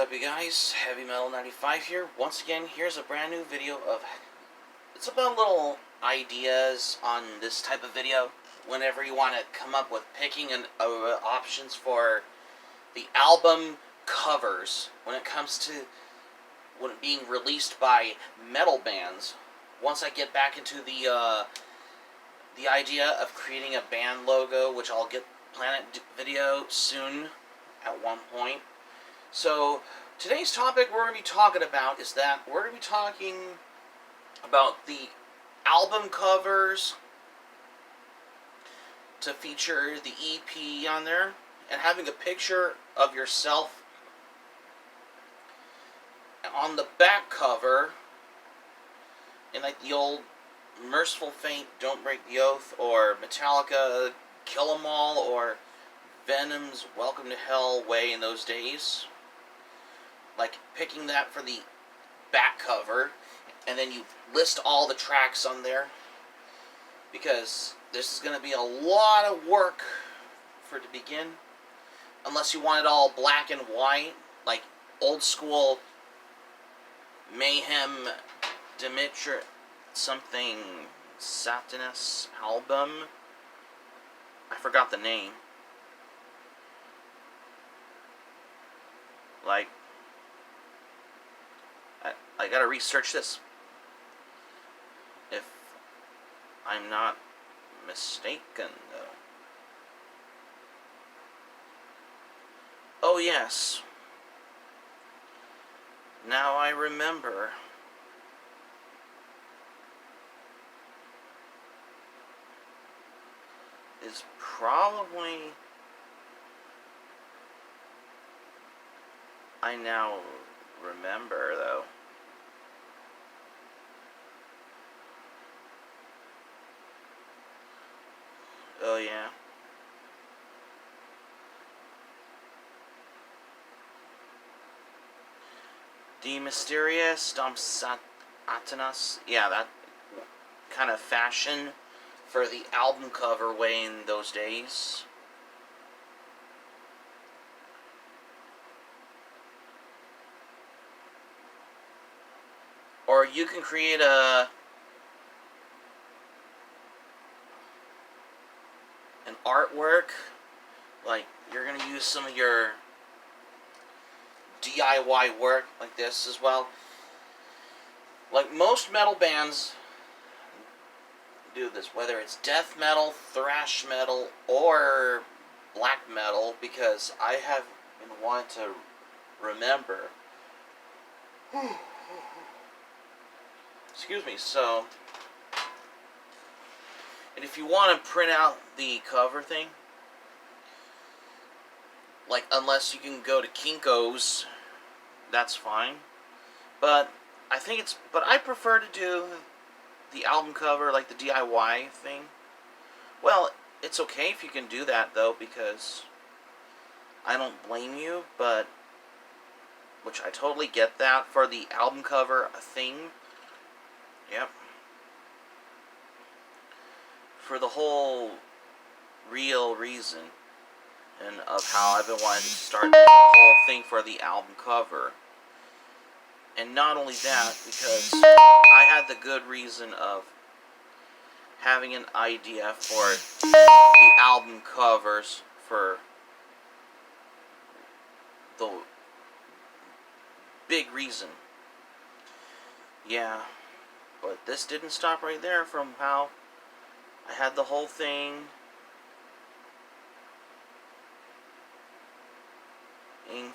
up, you guys? Heavy Metal 95 here. Once again, here's a brand new video of... It's about little ideas on this type of video. Whenever you want to come up with picking options for the album covers when it comes to it being released by metal bands. Once I get back into the idea of creating a band logo, which I'll get Planet video soon at one point. So, today's topic we're going to be talking about is that we're going to be talking about the album covers to feature the EP on there, and having a picture of yourself on the back cover in like the old Merciful Fate, Don't Break the Oath, or Metallica, Kill 'Em All, or Venom's Welcome to Hell way in those days. Like picking that for the back cover, and then you list all the tracks on there, because this is going to be a lot of work for it to begin, unless you want it all black and white, like old school Mayhem Dimitri something Satanus album. I forgot the name. Like, I gotta research this. If I'm not mistaken, though. Oh, yes. Now I remember. Is probably... I now remember, though. Oh, yeah. The Mysterious Dom Satanas. Yeah, that kind of fashion for the album cover way in those days. Or you can create an artwork, like you're going to use some of your DIY work like this as well. Like most metal bands do this, whether it's death metal, thrash metal, or black metal, because I have been wanting to remember. Excuse me, so... And if you want to print out the cover thing, like, unless you can go to Kinko's, that's fine. But I prefer to do the album cover, like the DIY thing. Well, it's okay if you can do that, though, because I don't blame you, but, which I totally get that for the album cover thing. Yep. For the whole real reason and of how I've been wanting to start the whole thing for the album cover. And not only that, because I had the good reason of having an idea for the album covers for the big reason. Yeah, but this didn't stop right there from how I had the whole thing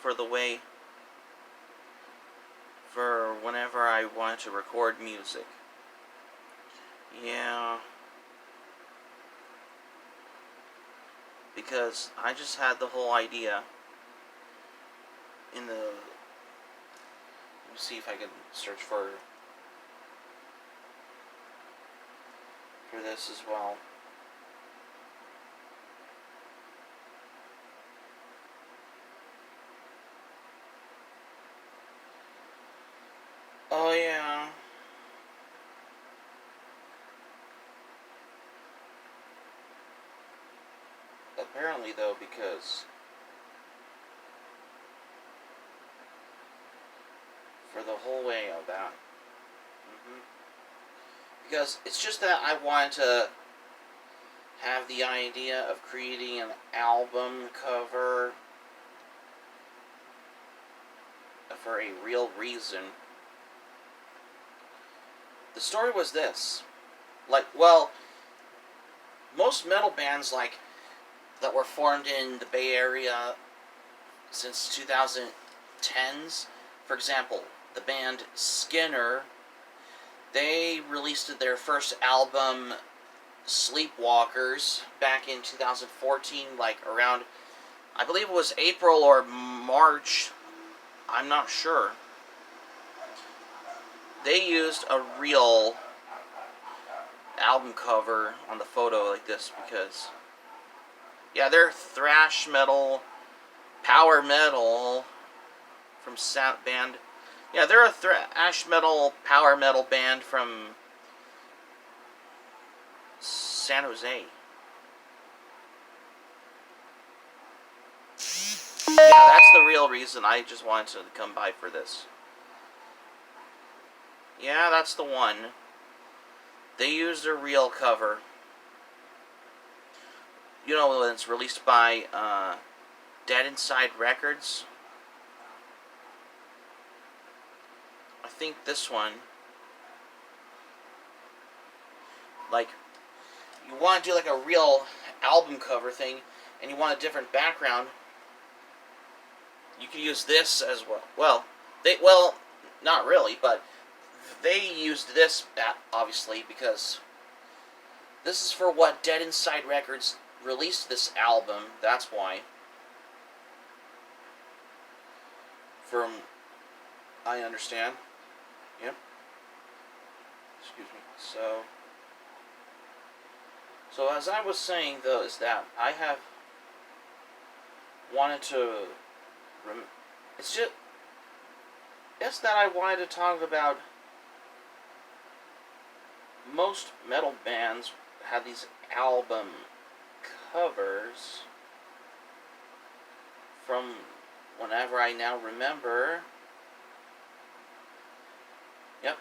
for the way for whenever I wanted to record music. Yeah. Because I just had the whole idea in the... Let me see if I can search for this as well. Oh, yeah. Apparently, though, because whole way of that. Because it's just that I wanted to have the idea of creating an album cover for a real reason. The story was this. Most metal bands that were formed in the Bay Area since 2010s, for example, the band Skinner, they released their first album, Sleepwalkers, back in 2014, around, I believe it was April or March, I'm not sure. They used a real album cover on the photo like this because, yeah, they're thrash metal, power metal from band. Yeah, they're a thrash metal, power metal band from San Jose. Yeah, that's the real reason I just wanted to come by for this. Yeah, that's the one. They used a real cover. You know, when it's released by Dead Inside Records. I think this one. You want to do a real album cover thing, and you want a different background, you can use this as well. Not really, but they used this, obviously, because this is for what Dead Inside Records released this album. That's why. From, I understand. Yep. Excuse me. So as I was saying, though, is that I have wanted to... It's that I wanted to talk about most metal bands have these album covers from whenever I now remember. Yep.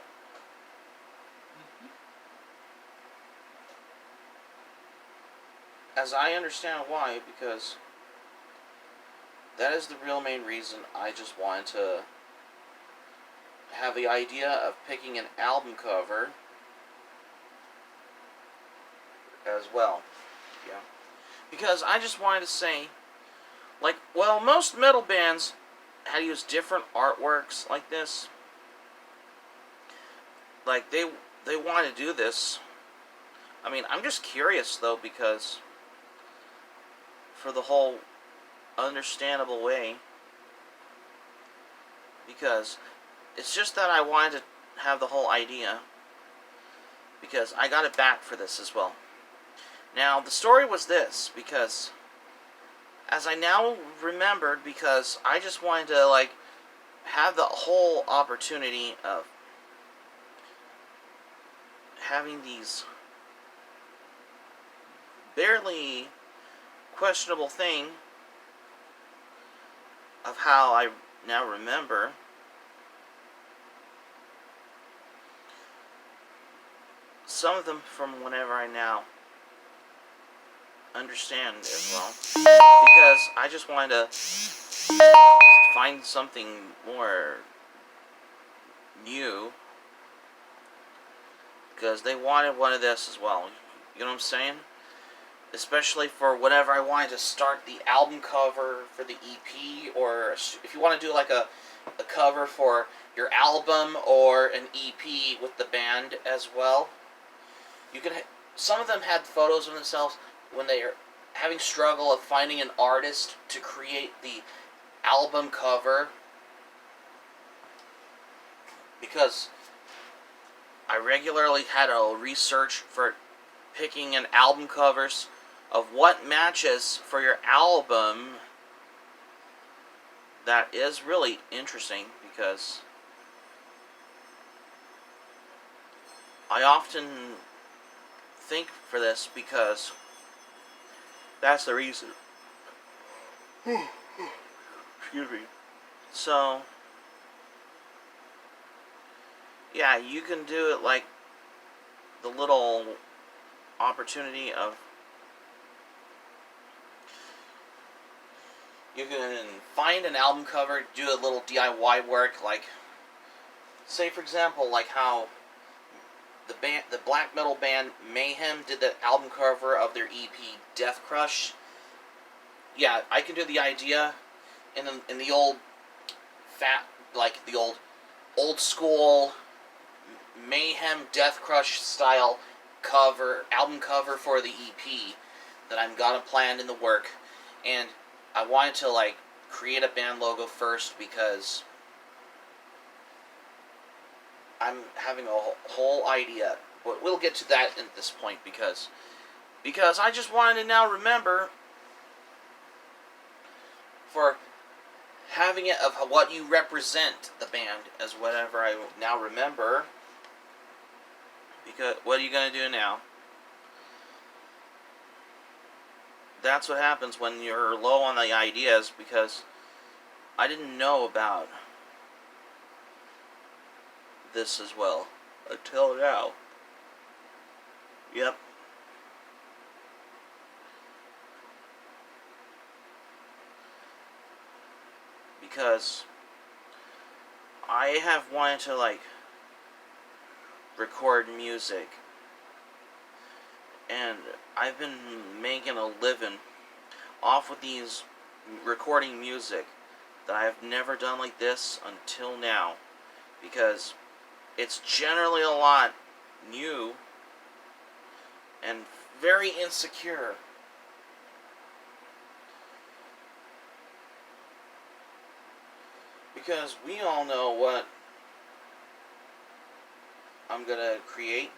As I understand why, because that is the real main reason I just wanted to have the idea of picking an album cover as well. Yeah. Because I just wanted to say, most metal bands had used different artworks like this. They want to do this. I mean, I'm just curious, though, because for the whole understandable way, because it's just that I wanted to have the whole idea, because I got it back for this as well. Now, the story was this, because as I now remembered, because I just wanted to have the whole opportunity of having these barely questionable thing of how I now remember. Some of them from whenever I now understand as well. Because I just wanted to find something more new. Because they wanted one of this as well. You know what I'm saying? Especially for whenever I wanted to start the album cover for the EP, or if you want to do a cover for your album or an EP with the band as well. You can. Some of them had photos of themselves when they are having struggle of finding an artist to create the album cover. Because I regularly had to research for picking an album covers of what matches for your album. That is really interesting, because I often think for this, because that's the reason. Excuse me. So yeah, you can do it like the little opportunity of, you can find an album cover, do a little DIY work, like, say for example, like how the black metal band Mayhem did the album cover of their EP Death Crush. Yeah, I can do the idea in the old like the old school Mayhem Death Crush style album cover for the EP that I've got planned in the work. And I wanted to like create a band logo first because I'm having a whole idea. But we'll get to that at this point because I just wanted to now remember for having it of what you represent the band as whatever I now remember. Because what are you going to do now? That's what happens when you're low on the ideas, because I didn't know about this as well until now. Yep. Because I have wanted to like record music, and I've been making a living off with these recording music that I have never done like this until now, because it's generally a lot new and very insecure. Because we all know what I'm gonna create.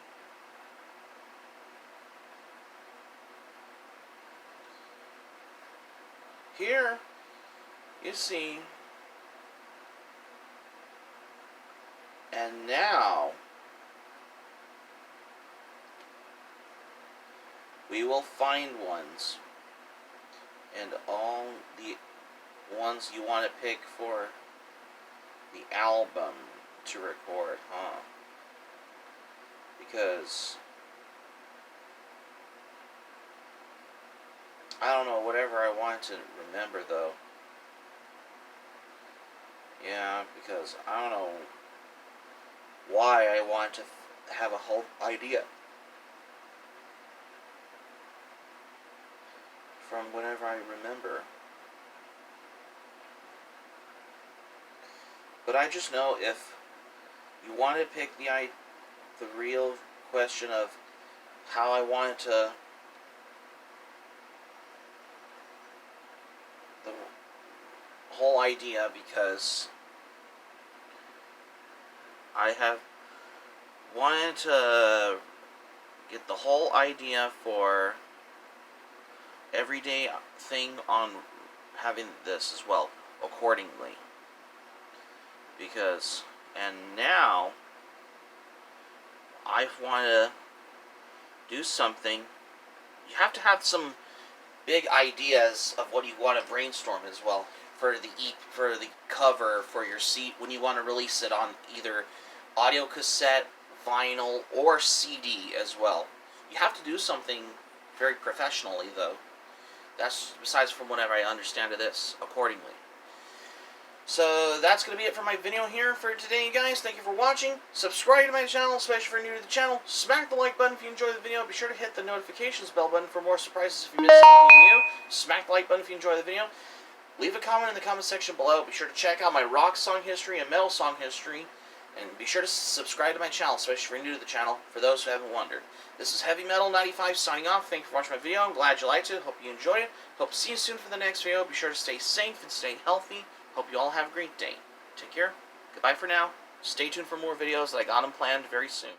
Here, you see, and now we will find ones, and all the ones you want to pick for the album to record, huh? Because I don't know, whatever I want to remember though. Yeah, because I don't know why I want to have a whole idea from whatever I remember. But I just know if you want to pick the real question of how I wanted to, the whole idea, because I have wanted to get the whole idea for everyday thing on having this as well accordingly. Because, and now I want to do something. You have to have some big ideas of what you want to brainstorm as well for the cover for your seat when you want to release it on either audio cassette, vinyl, or CD as well. You have to do something very professionally though. That's besides from whatever I understand of this accordingly. So that's going to be it for my video here for today, guys. Thank you for watching. Subscribe to my channel, especially if you're new to the channel. Smack the like button if you enjoyed the video. Be sure to hit the notifications bell button for more surprises if you missed something new. Smack the like button if you enjoyed the video. Leave a comment in the comment section below. Be sure to check out my rock song history and metal song history. And be sure to subscribe to my channel, especially if you're new to the channel, for those who haven't wondered. This is Heavy Metal 95 signing off. Thank you for watching my video. I'm glad you liked it. Hope you enjoyed it. Hope to see you soon for the next video. Be sure to stay safe and stay healthy. Hope you all have a great day. Take care. Goodbye for now. Stay tuned for more videos that I got them planned very soon.